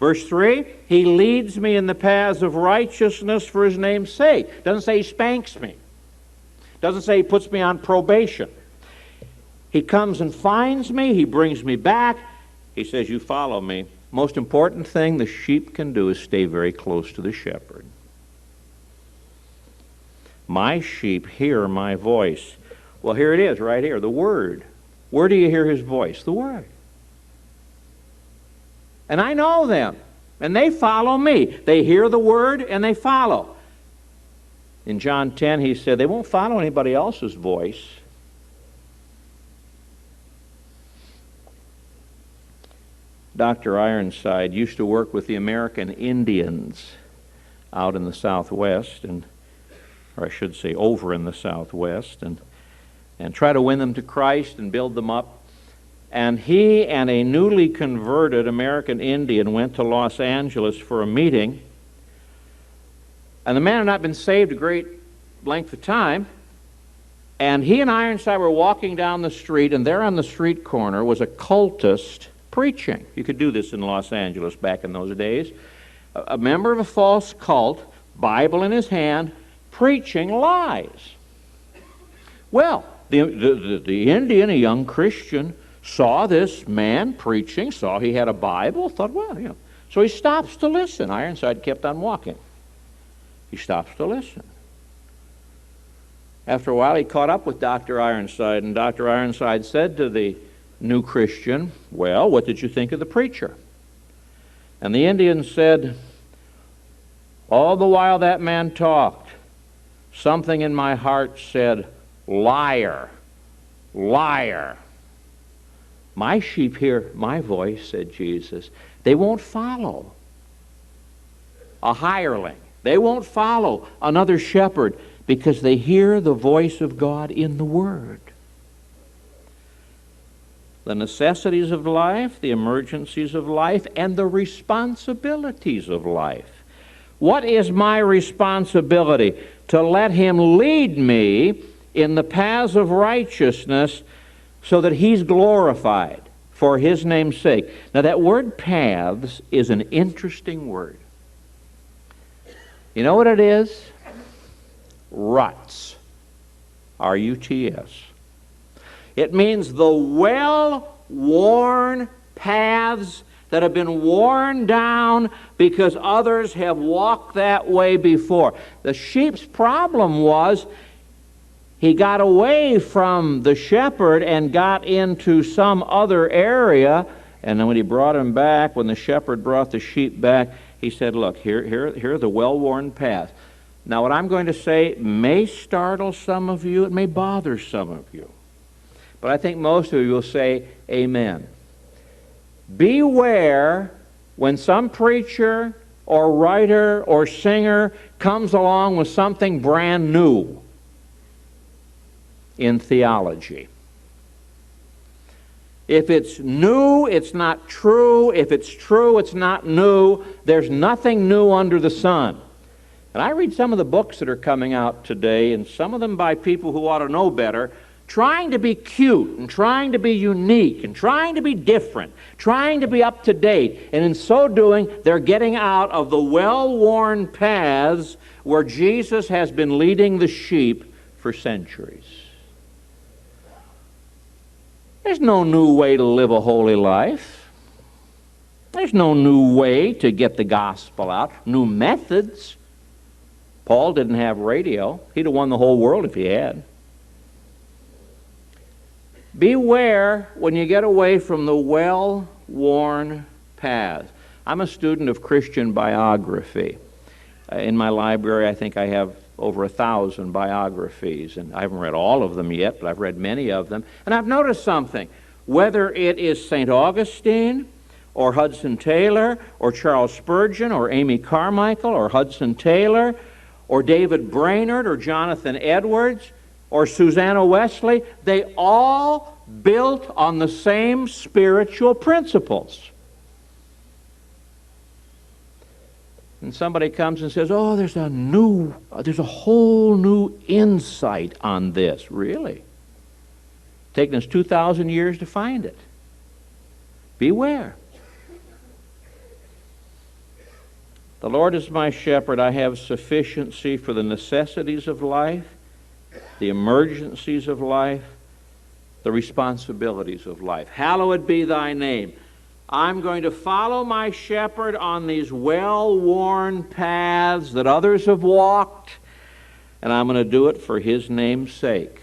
Verse 3, He leads me in the paths of righteousness for His name's sake. Doesn't say He spanks me. Doesn't say He puts me on probation. He comes and finds me. He brings me back. He says, you follow me. Most important thing the sheep can do is stay very close to the shepherd. My sheep hear my voice. Well, here it is, right here, the Word. Where do you hear His voice? The Word. And I know them, and they follow me. They hear the Word, and they follow. In John 10, He said, they won't follow anybody else's voice. Dr. Ironside used to work with the American Indians out in the Southwest, or I should say over in the Southwest, and try to win them to Christ and build them up. And he and a newly converted American Indian went to Los Angeles for a meeting. And the man had not been saved a great length of time. And he and Ironside were walking down the street, and there on the street corner was a cultist preaching. You could do this in Los Angeles back in those days. A member of a false cult, Bible in his hand, preaching lies. Well, the Indian, a young Christian, saw this man preaching, saw he had a Bible, thought, well, you know. So he stops to listen. Ironside kept on walking. He stops to listen. After a while, he caught up with Dr. Ironside, and Dr. Ironside said to the new Christian, well, what did you think of the preacher? And the Indian said, all the while that man talked, something in my heart said, liar, liar. My sheep hear my voice, said Jesus. They won't follow a hireling. They won't follow another shepherd because they hear the voice of God in the Word. The necessities of life, the emergencies of life, and the responsibilities of life. What is my responsibility? To let Him lead me in the paths of righteousness so that He's glorified for His name's sake. Now that word paths is an interesting word. You know what it is? Ruts. R-U-T-S. It means the well-worn paths that have been worn down because others have walked that way before. The sheep's problem was he got away from the shepherd and got into some other area, and then when he brought him back, when the shepherd brought the sheep back, he said, look, here are the well-worn paths. Now what I'm going to say may startle some of you, it may bother some of you, but I think most of you will say amen. Beware when some preacher or writer or singer comes along with something brand new in theology. If it's new, it's not true. If it's true, it's not new. There's nothing new under the sun. And I read some of the books that are coming out today, and some of them by people who ought to know better, trying to be cute and trying to be unique and trying to be different, trying to be up to date. And in so doing, they're getting out of the well-worn paths where Jesus has been leading the sheep for centuries. There's no new way to live a holy life. There's no new way to get the gospel out, new methods. Paul didn't have radio. He'd have won the whole world if he had. Beware when you get away from the well-worn paths. I'm a student of Christian biography. In my library, I think I have over 1,000 biographies, and I haven't read all of them yet, but I've read many of them. And I've noticed something. Whether it is St. Augustine, or Hudson Taylor, or Charles Spurgeon, or Amy Carmichael, or Hudson Taylor, or David Brainerd, or Jonathan Edwards, or Susanna Wesley, they all built on the same spiritual principles. And somebody comes and says, oh, there's a whole new insight on this. Really? Taken us 2,000 years to find it. Beware. The Lord is my shepherd. I have sufficiency for the necessities of life, the emergencies of life, the responsibilities of life. Hallowed be thy name. I'm going to follow my shepherd on these well-worn paths that others have walked, and I'm going to do it for his name's sake.